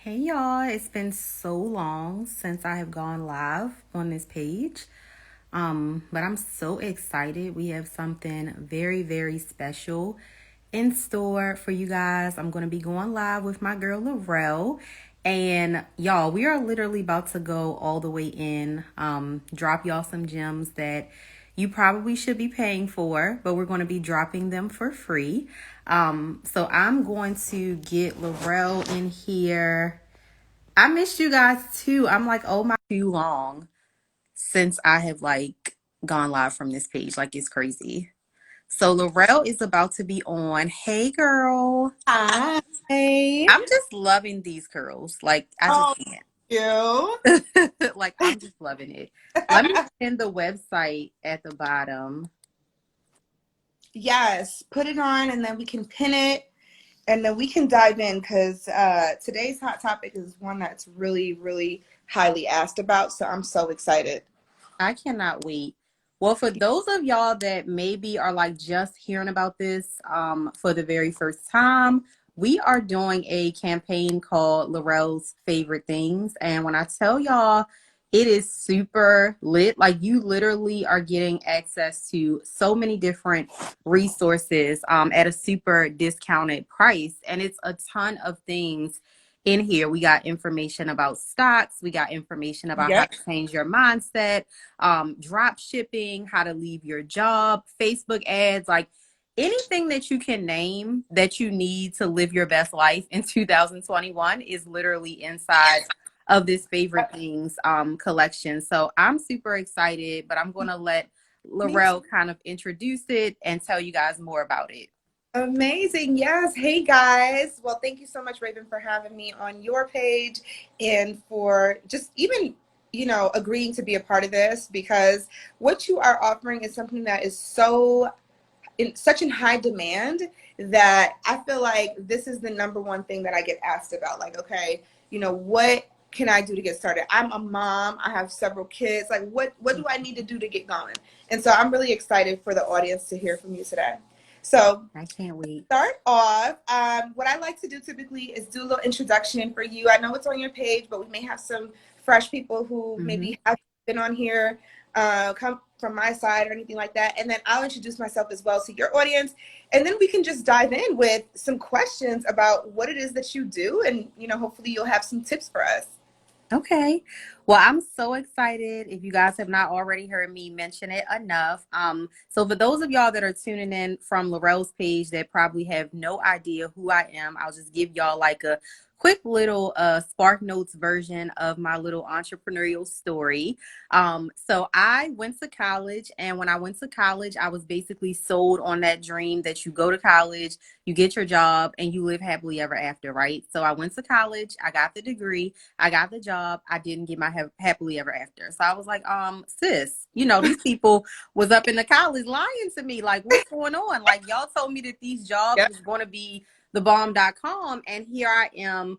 Hey y'all, it's been so long since I have gone live on this page. But I'm so excited. We have something very, very special in store for you guys. I'm going to be going live with my girl Laurel. And y'all, we are literally about to go all the way in, drop y'all some gems that you probably should be paying for, but we're going to be dropping them for free. So I'm going to get Laurel in here. I missed you guys too. I'm like, oh my, too long since I have like gone live from this page. Like it's crazy. So Laurel is about to be on. Hey girl. Hi. I'm just loving these curls. Like I just Oh, you. can't. Like I'm just loving it. Let me send the website at the bottom. Yes, put it on and then we can pin it and then we can dive in because today's hot topic is one that's really, really highly asked about. So I'm so excited. I cannot wait. Well, for those of y'all that maybe are like just hearing about this for the very first time, we are doing a campaign called Laurel's Favorite Things. And when I tell y'all, it is super lit. Like you literally are getting access to so many different resources at a super discounted price. And it's a ton of things in here. We got information about stocks. We got information about how Yep. to change your mindset, drop shipping, how to leave your job, Facebook ads, like anything that you can name that you need to live your best life in 2021 is literally inside of this favorite things collection. So I'm super excited, but I'm going to let Me too. Laurel kind of introduce it and tell you guys more about it. Amazing. Yes. Hey guys. Well, thank you so much, Raven, for having me on your page and for just even, agreeing to be a part of this because what you are offering is something that is so in such in high demand that I feel like this is the number one thing that I get asked about. Like, okay, what can I do to get started? I'm a mom. I have several kids. Like, what do I need to do to get going? And so I'm really excited for the audience to hear from you today. So I can't wait. start off, what I like to do typically is do a little introduction for you. I know it's on your page, but we may have some fresh people who Mm-hmm. maybe haven't been on here, come from my side or anything like that. And then I'll introduce myself as well to your audience. And then we can just dive in with some questions about what it is that you do. And, hopefully you'll have some tips for us. Okay. Well, I'm so excited. If you guys have not already heard me mention it enough. So for those of y'all that are tuning in from Laurel's page that probably have no idea who I am, I'll just give y'all like a quick little Spark Notes version of my little entrepreneurial story. So I went to college, and when I went to college, I was basically sold on that dream that you go to college, you get your job, and you live happily ever after, right? So I went to college, I got the degree, I got the job. I didn't get my happily ever after. So I was like, sis, these people was up in the college lying to me. Like, what's going on? Like, y'all told me that these jobs Yep. was going to be the bomb.com. And here I am,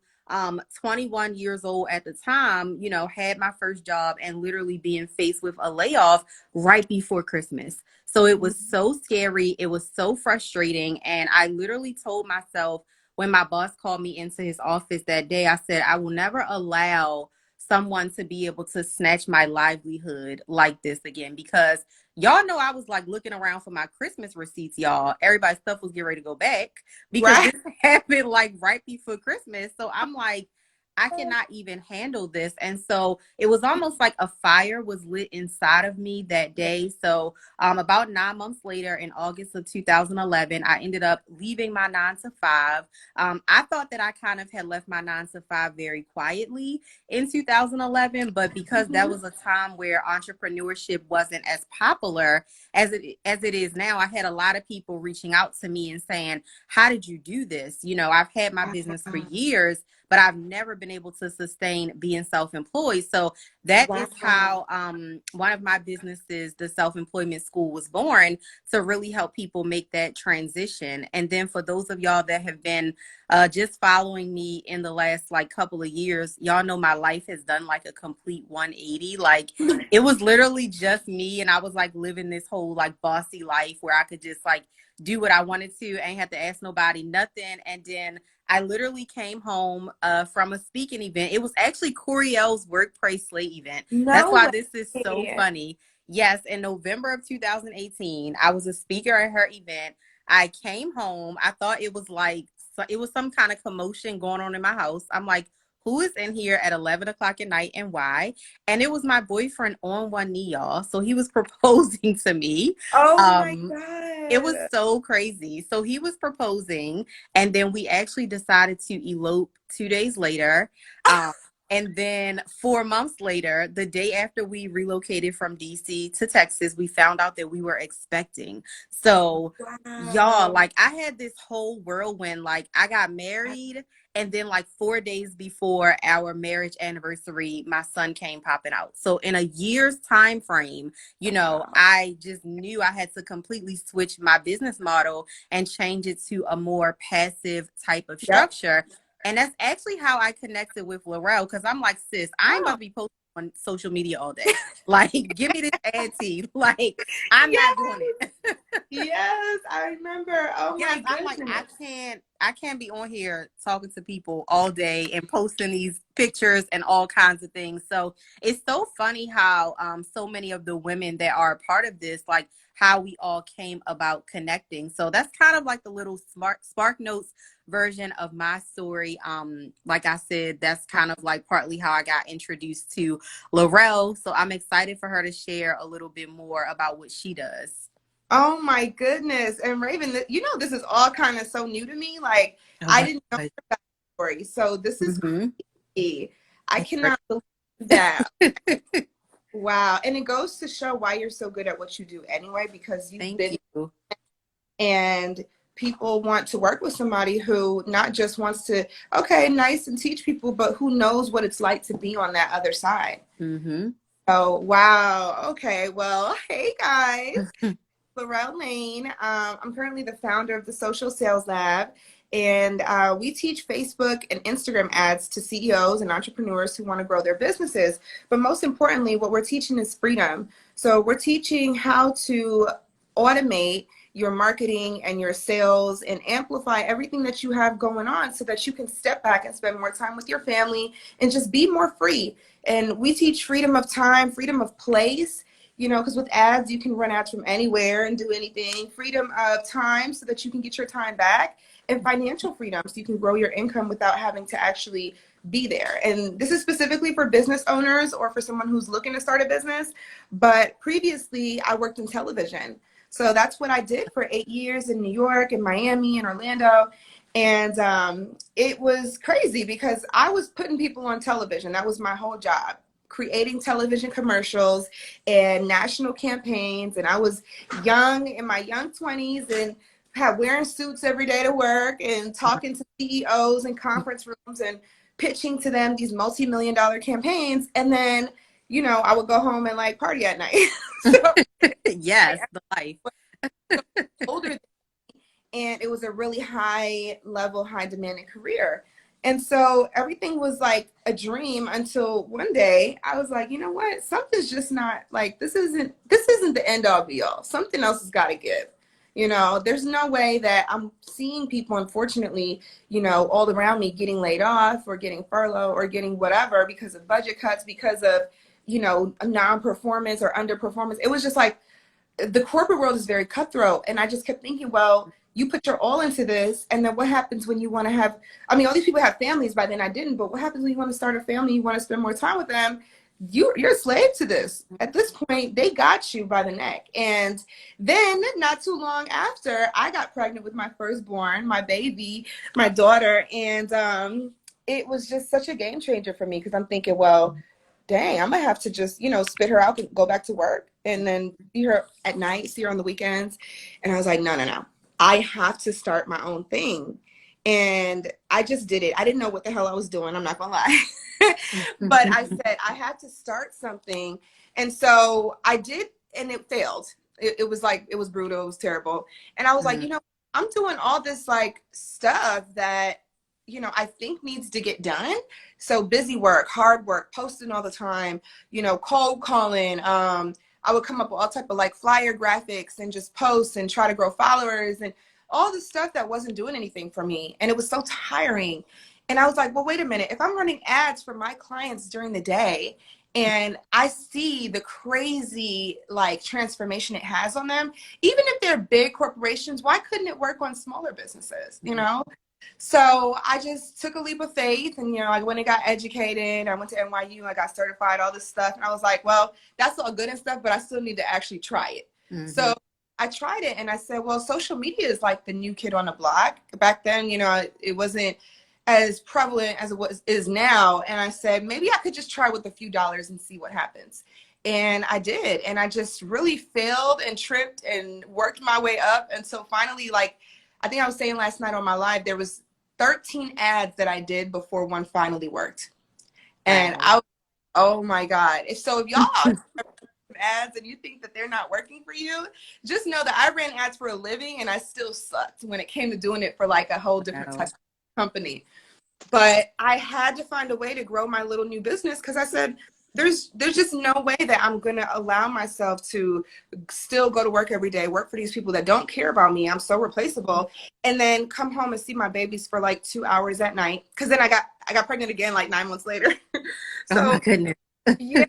21 years old at the time, had my first job and literally being faced with a layoff right before Christmas. So it was so scary. It was so frustrating. And I literally told myself, when my boss called me into his office that day, I said, I will never allow someone to be able to snatch my livelihood like this again, because y'all know I was like looking around for my Christmas receipts, y'all. Everybody's stuff was getting ready to go back because Right. this happened like right before Christmas. So I'm like, I cannot even handle this. And so it was almost like a fire was lit inside of me that day. So about 9 months later, in August of 2011, I ended up leaving my 9 to 5. I thought that I kind of had left my 9 to 5 very quietly in 2011, but because that Mhm. was a time where entrepreneurship wasn't as popular as it is now, I had a lot of people reaching out to me and saying, "How did you do this?" I've had my business for years, but I've never been able to sustain being self-employed. So that Wow. is how one of my businesses, the Self-Employment School, was born, to really help people make that transition. And then for those of y'all that have been just following me in the last like couple of years, y'all know my life has done like a complete 180. Like it was literally just me, and I was like living this whole like bossy life where I could just like do what I wanted to. I ain't have to ask nobody nothing. And then I literally came home from a speaking event. It was actually Coriel's workplace slate event. That's No why this is so way. funny. Yes, in November of 2018, I was a speaker at her event. I came home. I thought it was like, it was some kind of commotion going on in my house. I'm like, who is in here at 11 o'clock at night and why? And it was my boyfriend on one knee, y'all. So he was proposing to me. Oh my Um, it was God. so crazy. So he was proposing, and then we actually decided to elope 2 days later. Um, and then 4 months later, the day after we relocated from DC to Texas, we found out that we were expecting. So, y'all, Wow. like, I had this whole whirlwind. Like, I got married, and then, like, 4 days before our marriage anniversary, my son came popping out. So, in a year's time frame, Wow. I just knew I had to completely switch my business model and change it to a more passive type of Yep. structure. And that's actually how I connected with Laurel, because I'm like, sis, I ain't about Oh, to be posting on social media all day. Like, give me this ad tea. Like, I'm yes. not doing it. Yes, I remember. Oh my Yes, I'm like, goodness. I can't be on here talking to people all day and posting these pictures and all kinds of things. So it's so funny how so many of the women that are a part of this, like how we all came about connecting. So that's kind of like the little smart spark notes version of my story. Like I said, that's kind of like partly how I got introduced to Laurel. So I'm excited for her to share a little bit more about what she does. Oh my goodness. And Raven, this is all kind of so new to me. Like, Oh I my didn't know gosh. that story. So this is Mm-hmm. crazy. I cannot believe that. Wow. And it goes to show why you're so good at what you do anyway, because you've Thank been, you. and people want to work with somebody who not just wants to, okay, nice and teach people, but who knows what it's like to be on that other side. Mm-hmm. Oh, wow. Okay. Well, hey guys. Laurel Lane. I'm currently the founder of the Social Sales Lab, and we teach Facebook and Instagram ads to CEOs and entrepreneurs who want to grow their businesses. But most importantly, what we're teaching is freedom. So we're teaching how to automate your marketing and your sales and amplify everything that you have going on so that you can step back and spend more time with your family and just be more free. And we teach freedom of time, freedom of place, because with ads, you can run ads from anywhere and do anything. Freedom of time so that you can get your time back, and financial freedom so you can grow your income without having to actually be there. And this is specifically for business owners or for someone who's looking to start a business. But previously, I worked in television. So that's what I did for 8 years in New York and Miami and Orlando. And it was crazy because I was putting people on television. That was my whole job, creating television commercials and national campaigns. And I was young, in my young 20s, and had wearing suits every day to work and talking to CEOs in conference rooms and pitching to them these multi-million-dollar campaigns. And then, I would go home and like party at night. So Yes, I the life. was older, and it was a really high level, high demanding career. And so everything was like a dream until one day I was like, you know what? Something's just not like, this isn't the end all be all. Something else has got to give. There's no way that I'm seeing people, unfortunately, all around me getting laid off or getting furloughed or getting whatever because of budget cuts, because of, non-performance or underperformance. It was just like, the corporate world is very cutthroat. And I just kept thinking, well, you put your all into this. And then what happens when you want to have, I mean, all these people have families. By then I didn't, but what happens when you want to start a family, you want to spend more time with them? You're a slave to this. At this point, they got you by the neck. And then not too long after, I got pregnant with my firstborn, my baby, my daughter. And it was just such a game changer for me because I'm thinking, well, dang, I'm gonna have to just, spit her out and go back to work and then see her at night, see her on the weekends. And I was like, no, no, no. I have to start my own thing. And I just did it. I didn't know what the hell I was doing. I'm not gonna lie. But I said I had to start something. And so I did, and it failed. It was like, it was brutal. It was terrible. And I was like, I'm doing all this like stuff that, I think needs to get done. So busy work, hard work, posting all the time, cold calling, I would come up with all type of like flyer graphics and just post and try to grow followers and all the stuff that wasn't doing anything for me. And it was so tiring. And I was like, well, wait a minute. If I'm running ads for my clients during the day and I see the crazy like transformation it has on them, even if they're big corporations, why couldn't it work on smaller businesses, you know? So I just took a leap of faith and, you know, I went and got educated. I went to NYU, I got certified, all this stuff. And I was like, well, that's all good and stuff, but I still need to actually try it. Mm-hmm. So I tried it and I said, well, social media is like the new kid on the block. Back then, you know, it wasn't as prevalent as is now. And I said, maybe I could just try with a few dollars and see what happens. And I did. And I just really failed and tripped and worked my way up until finally, like, I think I was saying last night on my live, there was 13 ads that I did before one finally worked. And I was, oh my God. If y'all ads and you think that they're not working for you, just know that I ran ads for a living and I still sucked when it came to doing it for like a whole different type of company. But I had to find a way to grow my little new business because I said, there's just no way that I'm going to allow myself to still go to work every day, work for these people that don't care about me. I'm so replaceable. And then come home and see my babies for like 2 hours at night. Cause then I got pregnant again, like 9 months later. So, oh my goodness. Yeah,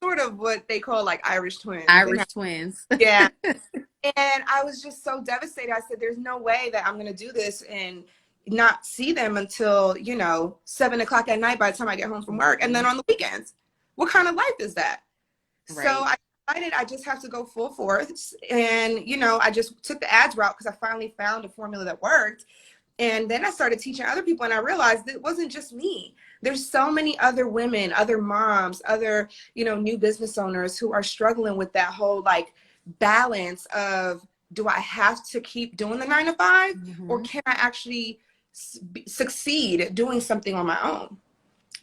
sort of what they call like Irish twins. Irish twins. Yeah. And I was just so devastated. I said, there's no way that I'm going to do this and not see them until, you know, 7 o'clock at night by the time I get home from work. And then on the weekends, what kind of life is that? Right. So I decided I just have to go full force. And, you know, I just took the ads route because I finally found a formula that worked. And then I started teaching other people and I realized it wasn't just me. There's so many other women, other moms, other, you know, new business owners who are struggling with that whole like balance of, do I have to keep doing the 9 to 5 or can I actually succeed doing something on my own?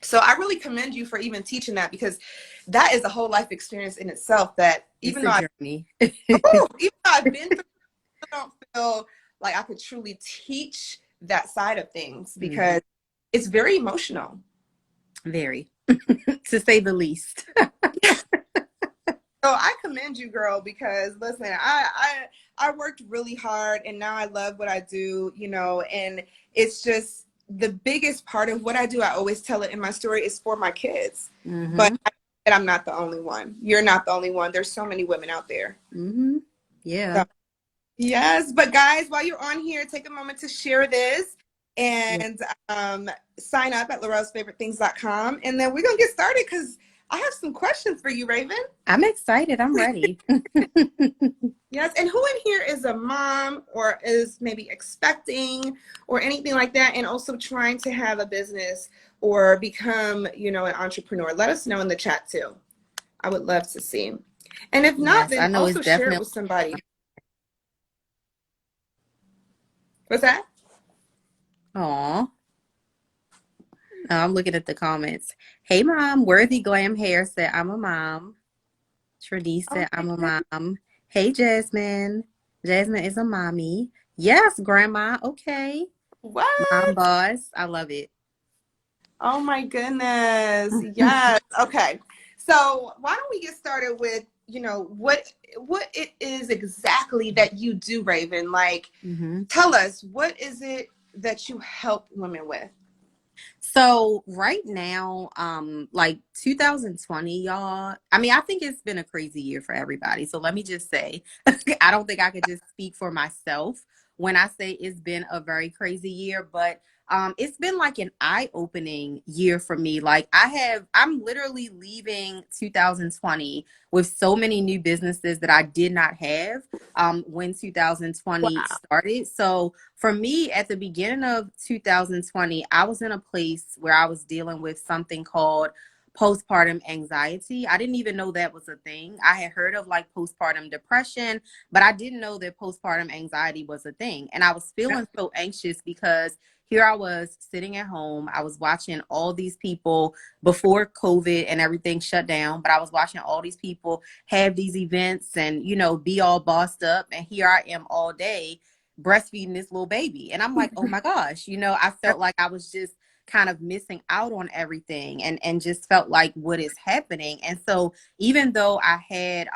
So I really commend you for even teaching that because that is a whole life experience in itself that even though I've been through, I don't feel like I could truly teach that side of things because it's very emotional. Very, to say the least. So I commend you, girl, because listen, I worked really hard and now I love what I do, you know, and it's just the biggest part of what I do. I always tell it in my story is for my kids, but I'm not the only one. You're not the only one. There's so many women out there. Yeah. So, yes. But guys, while you're on here, take a moment to share this and sign up at laurelsfavoritethings.com. And then we're going to get started because I have some questions for you, Raevyn. I'm excited. I'm ready. Yes. And who in here is a mom or is maybe expecting or anything like that and also trying to have a business or become, you know, an entrepreneur? Let us know in the chat too. I would love to see. And if not, then also share it with somebody. What's that? Aw. I'm looking at the comments. Hey, Mom. Worthy Glam Hair said, I'm a mom. Tradice said, I'm a mom. Hey, Jasmine. Jasmine is a mommy. Yes, Grandma. Okay. What? Mom boss. I love it. Oh, my goodness. Yes. Okay. So why don't we get started with, you know, what it is exactly that you do, Raevyn? Like, tell us, what is it that you help women with? So right now, like 2020, y'all, I mean, I think it's been a crazy year for everybody. So let me just say, I don't think I could just speak for myself when I say it's been a very crazy year, but it's been like an eye-opening year for me. Like I'm literally leaving 2020 with so many new businesses that I did not have when 2020 started. So for me, at the beginning of 2020, I was in a place where I was dealing with something called postpartum anxiety. I didn't even know that was a thing. I had heard of like postpartum depression, but I didn't know that postpartum anxiety was a thing. And I was feeling so anxious because here I was sitting at home. I was watching all these people before COVID and everything shut down, but I was watching all these people have these events and, you know, be all bossed up. And here I am all day breastfeeding this little baby. And I'm like, oh my gosh, you know, I felt like I was just kind of missing out on everything, and just felt like, what is happening? And so even though I had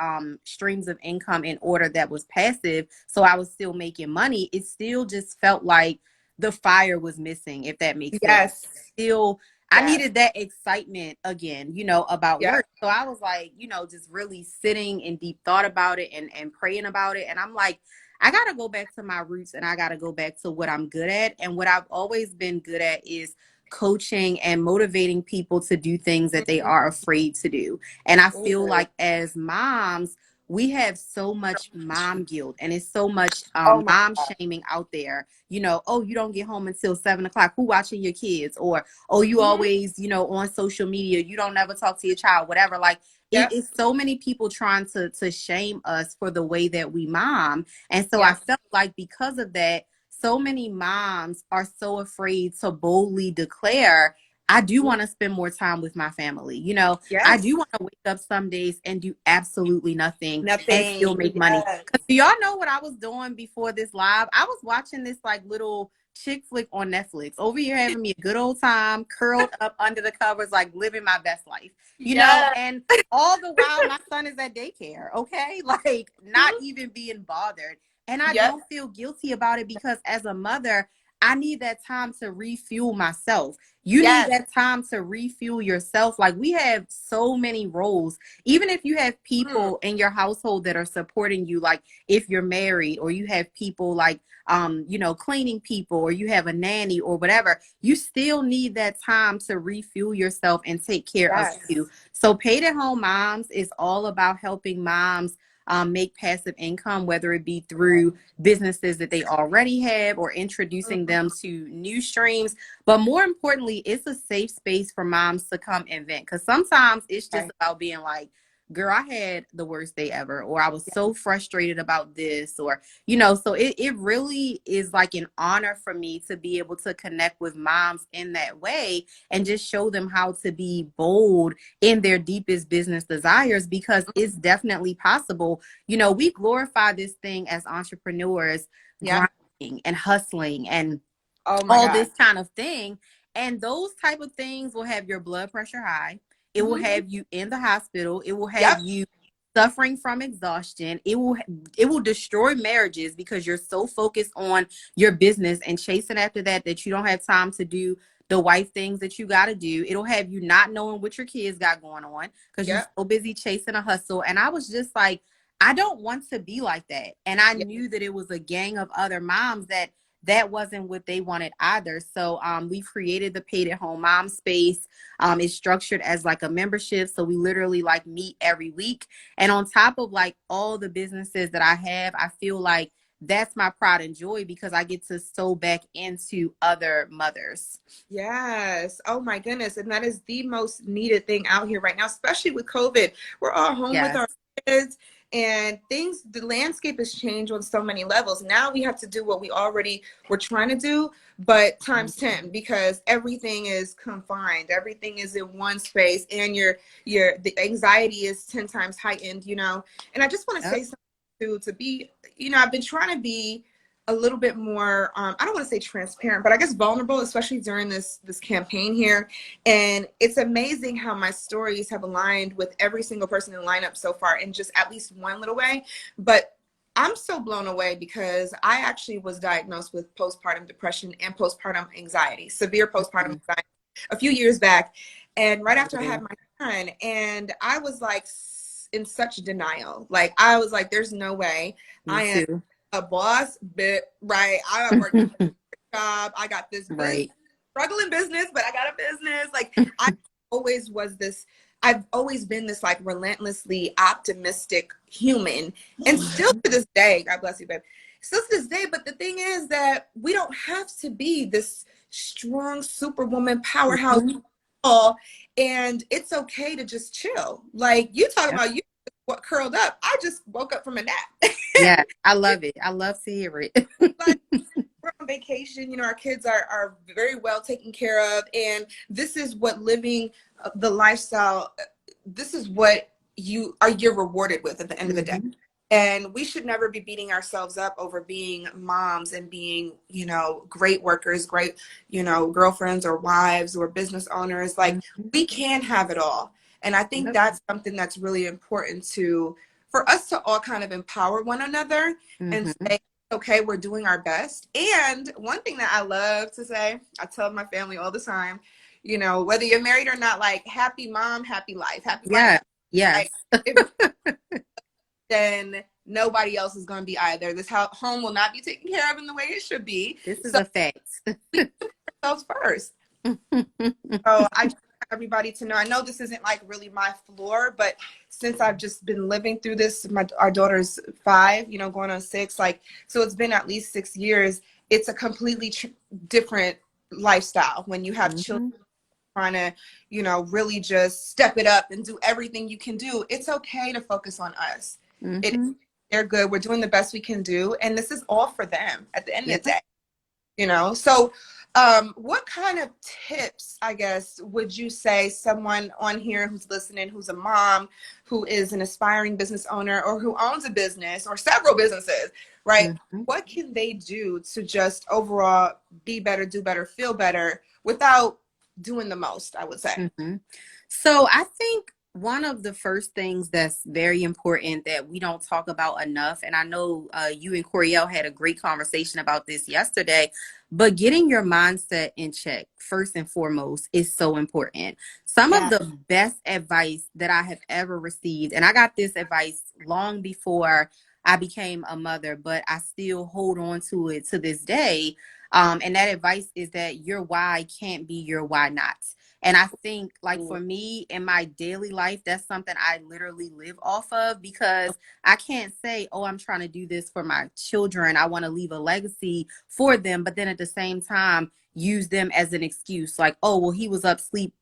streams of income in order that was passive, so I was still making money, it still just felt like the fire was missing, if that makes sense. Yes. Still, I Yes. needed that excitement again, about Yep. work. So I was like, just really sitting in deep thought about it, and praying about it. And I'm like, I got to go back to my roots, and I got to go back to what I'm good at. And what I've always been good at is coaching and motivating people to do things that they Mhm. are afraid to do. And I feel Ooh. like as moms, we have so much mom guilt, and it's so much Oh my mom God. shaming out there. Oh, you don't get home until 7 o'clock. Who watching your kids? Or, oh, you Mhm. always, on social media. You don't never talk to your child, whatever. Like, it Yep. is so many people trying to shame us for the way that we mom. And so I Yep. felt like because of that, so many moms are so afraid to boldly declare, I do want to spend more time with my family. I Yes. do want to wake up some days and do absolutely nothing and still Nothing. make money. Yes. Because do y'all know what I was doing before this live? I was watching this like little chick flick on Netflix, over here having me a good old time, curled up under the covers, like living my best life, Yes. and all the while my son is at daycare, okay? Like, not Mhm. even being bothered. And I Yep. don't feel guilty about it, because as a mother, I need that time to refuel myself. You need Yes. that time to refuel yourself. Like, we have so many roles. Even if you have Mm. people in your household that are supporting you, like if you're married, or you have people like cleaning people, or you have a nanny or whatever, you still need that time to refuel yourself and take care of you. Yes. So Paid at Home Moms is all about helping moms make passive income, whether it be through businesses that they already have, or introducing Mhm. them to new streams. But more importantly, it's a safe space for moms to come and vent. Because sometimes it's just Okay. about being like, girl, I had the worst day ever, or I was so frustrated about this, or, so it really is like an honor for me to be able to connect with moms in that way, and just show them how to be bold in their deepest business desires, because it's definitely possible. We glorify this thing as entrepreneurs, Yep. grinding and hustling and Oh my all God. this kind of thing. And those type of things will have your blood pressure high. It will Mhm. have you in the hospital. It will have Yep. you suffering from exhaustion. It will destroy marriages, because you're so focused on your business and chasing after that you don't have time to do the wife things that you got to do. It'll have you not knowing what your kids got going on, because you're Yep. so busy chasing a hustle. And I was just like, I don't want to be like that. And I Yep. knew that it was a gang of other moms that wasn't what they wanted either. So we've created the Paid at Home Mom space. It's structured as like a membership. So we literally like meet every week. And on top of like all the businesses that I have, I feel like that's my pride and joy, because I get to sow back into other mothers. Yes. Oh my goodness. And that is the most needed thing out here right now, especially with COVID. We're all home with Yes. our kids, and the landscape has changed on so many levels. Now we have to do what we already were trying to do, but times 10, because everything is confined. Everything is in one space, and the anxiety is 10 times heightened. And I just want to Yep. say something to be, I've been trying to be a little bit more I don't want to say transparent, but I guess vulnerable, especially during this campaign here. And it's amazing how my stories have aligned with every single person in the lineup so far, in just at least one little way. But I'm so blown away, because I actually was diagnosed with postpartum depression and postpartum anxiety, severe postpartum Mhm. anxiety, a few years back. And right after I had my son, and I was like in such denial. Like, I was like, there's no way Me I am too. a boss, but right, I work a job. I got this business, Right. struggling business, but I got a business. Like, I always was this. I've always been this like relentlessly optimistic human, and still to this day. God bless you, babe. Still to this day. But the thing is that we don't have to be this strong superwoman powerhouse, Mhm. all, and it's okay to just chill. Like, you talking Yep. about, you what curled up. I just woke up from a nap. Yeah, I love it. I love to hear it. Like, we're on vacation, our kids are very well taken care of, and this is what living the lifestyle, this is what you're rewarded with at the end of the day. Mhm. And we should never be beating ourselves up over being moms and being, great workers, great, girlfriends or wives or business owners. Like, Mhm. we can have it all. And I think Yep. that's something that's really important for us to all kind of empower one another and Mhm. say, okay, we're doing our best. And one thing that I love to say, I tell my family all the time, whether you're married or not, like, happy mom, happy life, happy wife, Yeah. happy Yes. life. If then nobody else is going to be either. This home will not be taken care of in the way it should be. This is So a fact. we put ourselves first. So I just want everybody to know. I know this isn't like really my floor, but since I've just been living through this, our daughter's 5, going on 6, like, so it's been at least 6 years. It's a completely different lifestyle when you have children Mhm. trying to, really just step it up and do everything you can do. It's okay to focus on us. It, Mhm. they're good. We're doing the best we can do. And this is all for them at the end of the Yep. day, So, what kind of tips, I guess, would you say someone on here who's listening, who's a mom, who is an aspiring business owner, or who owns a business or several businesses, right? Mhm. What can they do to just overall be better, do better, feel better without doing the most, I would say? Mhm. So I think one of the first things that's very important that we don't talk about enough, and I know you and Coriel had a great conversation about this yesterday, but getting your mindset in check first and foremost is so important. Some of Yeah. the best advice that I have ever received, and I got this advice long before I became a mother, but I still hold on to it to this day. And that advice is that your why can't be your why not. And I think, like, for me in my daily life, that's something I literally live off of, because I can't say, oh, I'm trying to do this for my children. I want to leave a legacy for them. But then at the same time, use them as an excuse. Like, oh, well, he was up late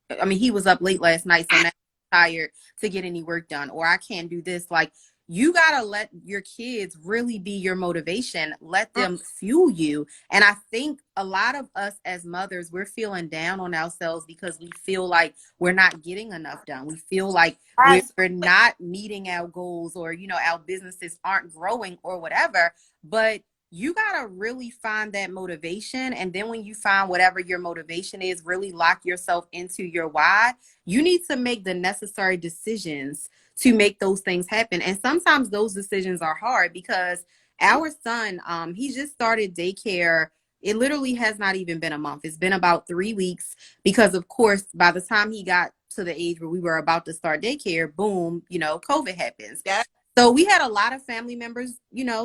last night. So now I'm tired to get any work done. Or I can't do this. Like, you got to let your kids really be your motivation. Let them fuel you. And I think a lot of us as mothers, we're feeling down on ourselves because we feel like we're not getting enough done. We feel like we're Yes. not meeting our goals, or, our businesses aren't growing or whatever. But you got to really find that motivation. And then when you find whatever your motivation is, really lock yourself into your why. You need to make the necessary decisions to make those things happen. And sometimes those decisions are hard, because our son, he just started daycare. It literally has not even been a month. It's been about 3 weeks, because of course, by the time he got to the age where we were about to start daycare, boom, COVID happens. Yes. So we had a lot of family members,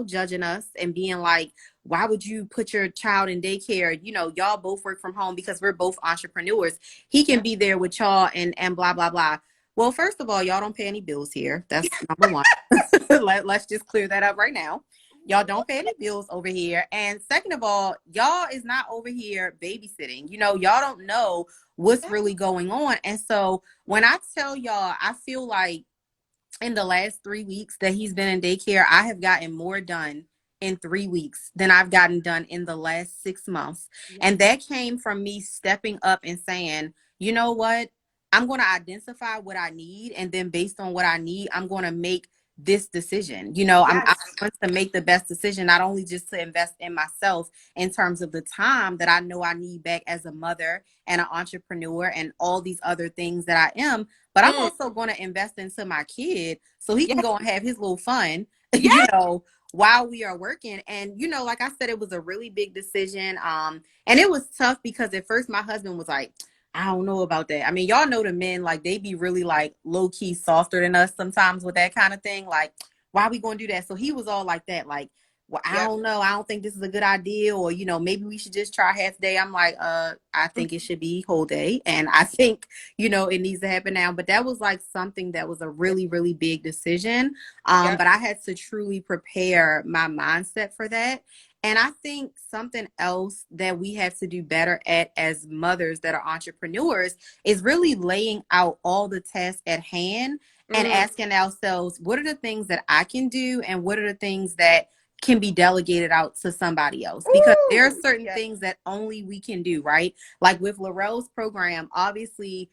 judging us and being like, why would you put your child in daycare? Y'all both work from home, because we're both entrepreneurs. He can Yes. be there with y'all and blah, blah, blah. Well, first of all, y'all don't pay any bills here. That's number one. Let's just clear that up right now. Y'all don't pay any bills over here. And second of all, y'all is not over here babysitting. Y'all don't know what's Yes. really going on. And so when I tell y'all, I feel like in the last 3 weeks that he's been in daycare, I have gotten more done in 3 weeks than I've gotten done in the last 6 months. Yes. And that came from me stepping up and saying, you know what? I'm going to identify what I need. And then based on what I need, I'm going to make this decision. I'm Yes. going to make the best decision, not only just to invest in myself in terms of the time that I know I need back as a mother and an entrepreneur and all these other things that I am, but I'm Mm. also going to invest into my kid so he can Yes. go and have his little fun, Yes. while we are working. And, like I said, it was a really big decision. And it was tough because at first my husband was like, I don't know about that. I mean, y'all know the men, like, they be really like low key softer than us sometimes with that kind of thing. Like, why are we going to do that? So he was all like that, like, well, I Yep. don't know. I don't think this is a good idea. Or, maybe we should just try half day. I'm like, I think it should be whole day. And I think, it needs to happen now. But that was like something that was a really, really big decision. Yep. But I had to truly prepare my mindset for that. And I think something else that we have to do better at as mothers that are entrepreneurs is really laying out all the tasks at hand and Mm. asking ourselves, what are the things that I can do? And what are the things that can be delegated out to somebody else, because there are Ooh, certain yeah. things that only we can do, right? Like with Laurel's program, obviously,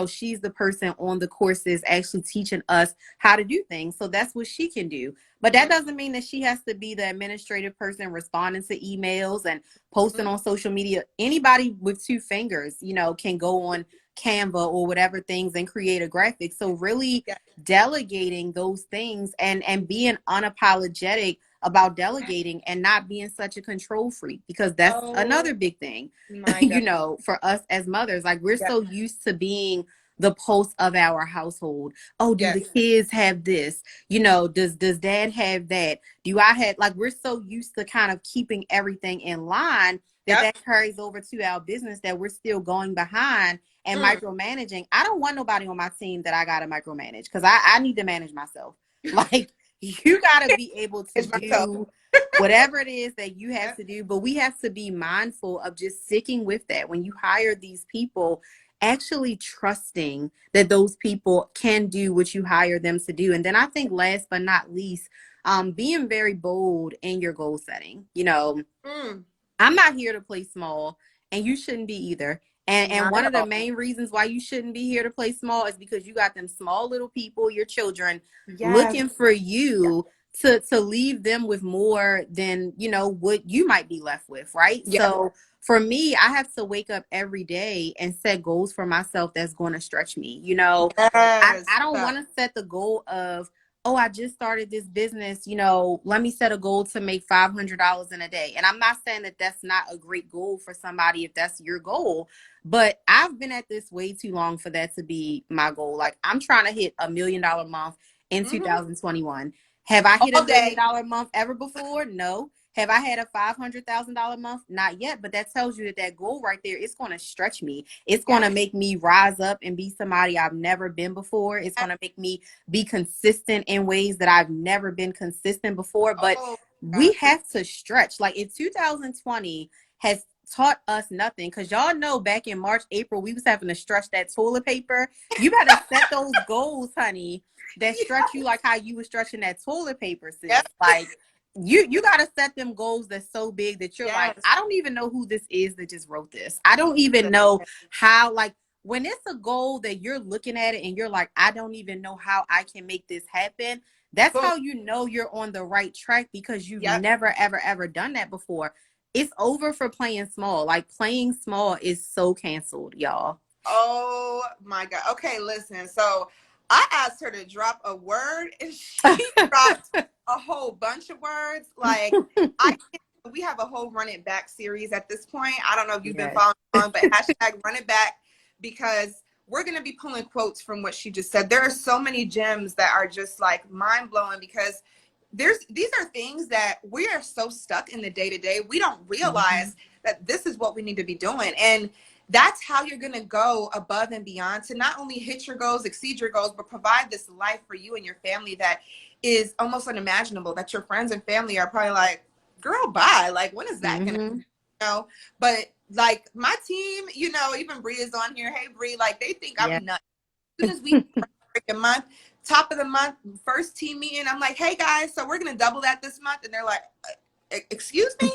she's the person on the courses actually teaching us how to do things. So that's what she can do. But that Mhm, doesn't mean that she has to be the administrative person responding to emails and posting mhm. on social media. Anybody with two fingers, can go on Canva or whatever things and create a graphic. So really Yeah. delegating those things and being unapologetic about delegating and not being such a control freak, because that's Oh another big thing. my God. For us as mothers, like we're Yeah. so used to being the pulse of our household. Oh, do the Yes. kids have this? Does dad have that? Do I have, like, we're so used to kind of keeping everything in line that Yep. carries over to our business, that we're still going behind and Mm. micromanaging. I don't want nobody on my team that I gotta micromanage, because I need to manage myself. Like, you gotta be able to It's myself. do whatever it is that you have Yep. to do. But we have to be mindful of just sticking with that. When you hire these people, actually trusting that those people can do what you hire them to do. And then I think last but not least, being very bold in your goal setting. Mm. I'm not here to play small, and you shouldn't be either. And Not one at of the all. main reasons why you shouldn't be here to play small is because you got them small little people, your children, Yes. looking for Yeah. you to leave them with more than what you might be left with, right? Yes. So for me, I have to wake up every day and set goals for myself that's going to stretch me. I Yes. don't want to set the goal of, oh, I just started this business, let me set a goal to make $500 in a day. And I'm not saying that that's not a great goal for somebody if that's your goal, but I've been at this way too long for that to be my goal. Like, I'm trying to hit $1 million month in Hmm. 2021. Have I hit a All million day. dollar month ever before? No. Have I had a $500,000 month? Not yet. But that tells you that goal right there, it's going to stretch me. It's going to Yes. make me rise up and be somebody I've never been before. It's going to make me be consistent in ways that I've never been consistent before. But Oh we gosh. have to stretch. Like, in 2020 has taught us nothing, because y'all know back in March, April, we was having to stretch that toilet paper. You better set those goals, honey, that stretch you like how you were stretching that toilet paper, Yes. sis. Like, you got to set them goals that's so big that you're like, Yes. I don't even know who this is that just wrote this. I don't even know how, like, when it's a goal that you're looking at it and you're like, I don't even know how I can make this happen. That's Boom. how you know you're on the right track, because you've Yep. never, ever, ever done that before. It's over for playing small. Like, playing small is so canceled, y'all. Oh my God. Okay, listen. So I asked her to drop a word and she dropped a whole bunch of words. Like, I can't, we have a whole run it back series at this point. I don't know if you've been Yes. following along, but hashtag run it back, because we're going to be pulling quotes from what she just said. There are so many gems that are just like mind blowing, because these are things that we are so stuck in the day to day. We don't Mm-hmm. realize that this is what we need to be doing. And that's how you're going to go above and beyond to not only hit your goals, exceed your goals, but provide this life for you and your family that is almost unimaginable, that your friends and family are probably like, girl, bye. Like, when is that going to, Mm-hmm. but like my team, even Bree is on here. Hey, Bree, like they think Yeah. I'm nuts. As soon as we break a month, top of the month, first team meeting, I'm like, hey guys, so we're going to double that this month. And they're like, excuse me?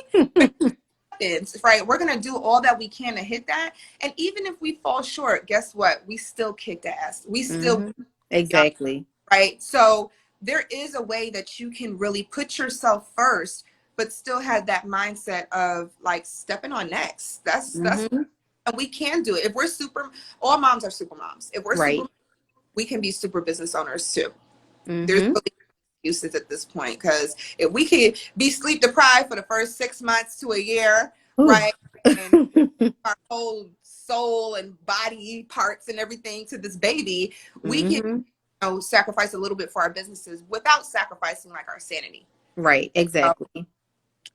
Right, we're gonna do all that we can to hit that, and even if we fall short, guess what, we still kicked ass, we still, Mm-hmm. Exactly. right? So there is a way that you can really put yourself first, but still have that mindset of like stepping on next. That's Mm-hmm. and we can do it. If we're super, all moms are super moms. If we're super, Right. we can be super business owners too. There's Mm-hmm. really excuses at this point, because if we could be sleep deprived for the first 6 months to a year, right, and our whole soul and body parts and everything to this baby, we can, Mm-hmm. sacrifice a little bit for our businesses without sacrificing like our sanity. Right. So, Exactly.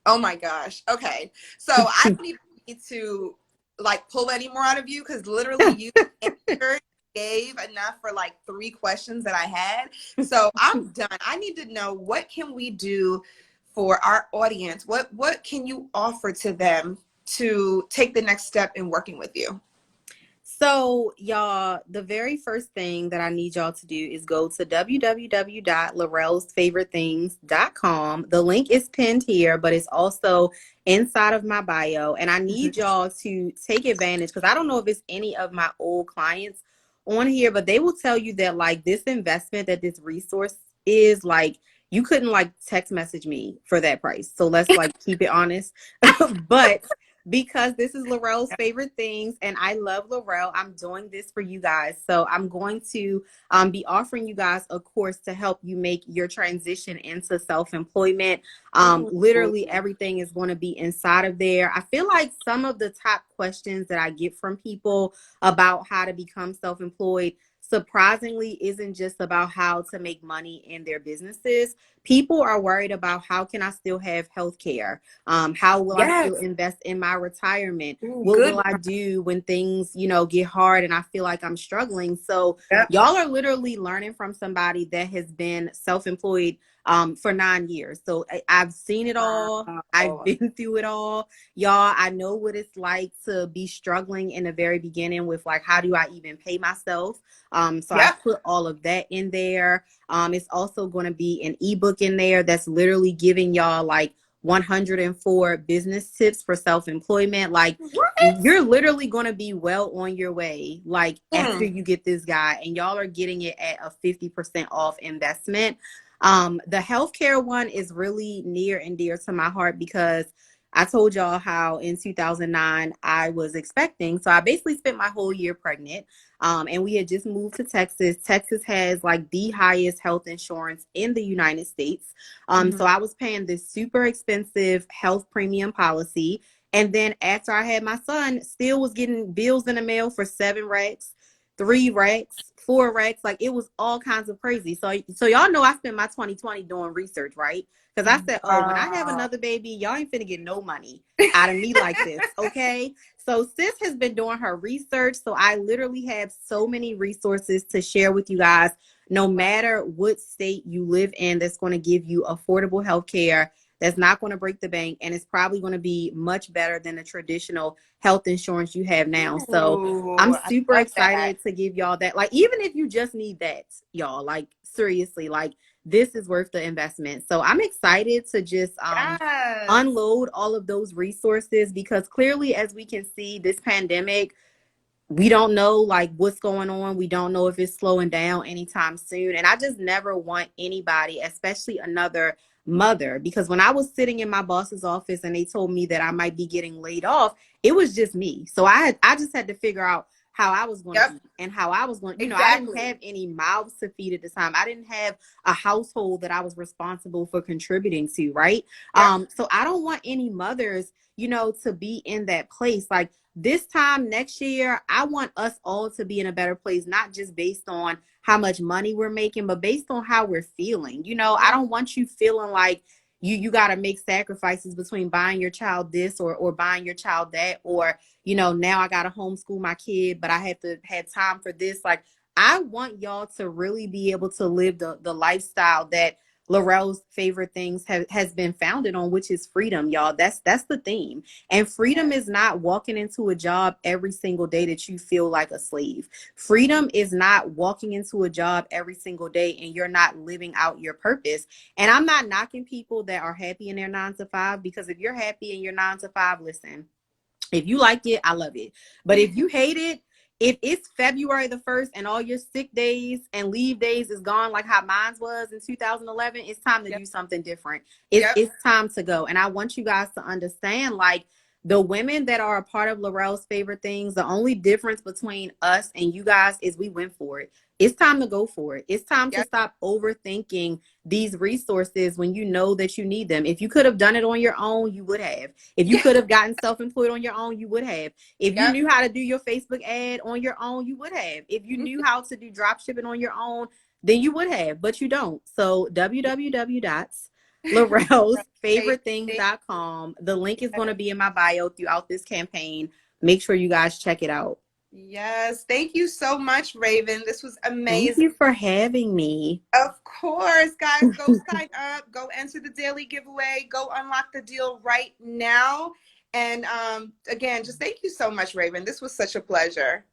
oh my gosh. Okay. So I don't even need to like pull any more out of you, because literally you answered, gave enough for like 3 questions that I had. So I'm done. I need to know, what can we do for our audience? What can you offer to them to take the next step in working with you? So, y'all, the very first thing that I need y'all to do is go to www.larelsfavorithings.com. The link is pinned here, but it's also inside of my bio. And I need y'all to take advantage because I don't know if it's any of my old clients on here, but they will tell you that, like, this investment, that this resource is like, you couldn't like text message me for that price. So let's like keep it honest. But because this is Laurel's favorite things and I love Laurel, I'm doing this for you guys. So I'm going to be offering you guys a course to help you make your transition into self-employment. Ooh. Literally everything is going to be inside of there. I feel like some of the top questions that I get from people about how to become self-employed surprisingly isn't just about how to make money in their businesses. People are worried about how can I still have health care? How will I still Yes. invest in my retirement? Ooh, What good will I one. do when things, get hard and I feel like I'm struggling? So Yep. y'all are literally learning from somebody that has been self-employed for 9 years. So I've seen it all. I've Wow. been through it all. Y'all, I know what it's like to be struggling in the very beginning with like, how do I even pay myself? So I Yep. put all of that in there. It's also going to be an ebook in there that's literally giving y'all like 104 business tips for self-employment. Like What? you're literally going to be well on your way like after Mm. you get this guy, and y'all are getting it at a 50% off investment. The healthcare one is really near and dear to my heart because I told y'all how in 2009 I was expecting. So I basically spent my whole year pregnant. And we had just moved to Texas. Texas has like the highest health insurance in the United States. Mhm. So I was paying this super expensive health premium policy. And then after I had my son, still was getting bills in the mail for 7 racks, 3 racks, 4 racks. Like it was all kinds of crazy. So y'all know I spent my 2020 doing research, right? Because I said, oh, when I have Wow. another baby, y'all ain't finna get no money out of me like this. Okay. So sis has been doing her research. So I literally have so many resources to share with you guys, no matter what state you live in, that's going to give you affordable health care, that's not going to break the bank, and it's probably going to be much better than the traditional health insurance you have now. So I'm Ooh, I super love that. excited to give y'all that. Like, even if you just need that, y'all, like seriously, like this is worth the investment. So I'm excited to just Yes. unload all of those resources because clearly, as we can see, this pandemic, we don't know like what's going on. We don't know if it's slowing down anytime soon. And I just never want anybody, especially another mother, because when I was sitting in my boss's office and they told me that I might be getting laid off, it was just me. So I just had to figure out how I was going to Yep. eat and how I was going, I didn't Exactly. have any mouths to feed at the time. I didn't have a household that I was responsible for contributing to, right? Yep. So I don't want any mothers, to be in that place. Like this time next year, I want us all to be in a better place, not just based on how much money we're making, but based on how we're feeling. I don't want you feeling like you got to make sacrifices between buying your child this or buying your child that, or now I got to homeschool my kid, but I have to have time for this. Like I want y'all to really be able to live the lifestyle that Laurel's favorite things has been founded on, which is freedom, y'all. That's the theme. And freedom Yes. is not walking into a job every single day that you feel like a slave. Freedom is not walking into a job every single day and you're not living out your purpose. And I'm not knocking people that are happy in their 9 to 5, because if you're happy in your 9 to 5, listen, if you like it, I love it. But if you hate it, if it's February the 1st and all your sick days and leave days is gone, like how mine was in 2011, it's time to Yep. do something different. It's, Yep. it's time to go. And I want you guys to understand, like, the women that are a part of Laurel's favorite things, the only difference between us and you guys is we went for it. It's time to go for it. It's time to Yep. stop overthinking these resources when you know that you need them. If you could have done it on your own, you would have. If you Yeah. could have gotten self-employed on your own, you would have. If you Yep. knew how to do your Facebook ad on your own, you would have. If you knew how to do drop shipping on your own, then you would have, but you don't. So Right. www.laurelsfavorithings.com. The link is going to be in my bio throughout this campaign. Make sure you guys check it out. Yes. Thank you so much, Raven. This was Thank amazing. you for having me. Of course, guys, go sign up, go enter the daily giveaway, go unlock the deal right now. And again, just thank you so much, Raven. This was such a pleasure.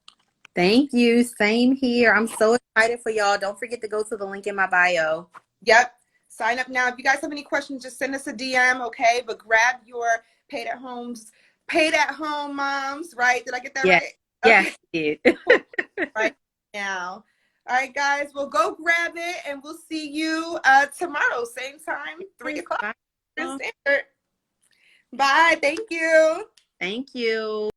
Thank you. Same here. I'm so excited for y'all. Don't forget to go to the link in my bio. Yep. Sign up now. If you guys have any questions, just send us a DM, okay? But grab your paid at home moms, right? Did I get that Yeah. right? Yes, Okay. it. Right now. All right, guys. Well, go grab it, and we'll see you tomorrow, same time, 3 o'clock. Bye. Standard. Bye. Thank you. Thank you.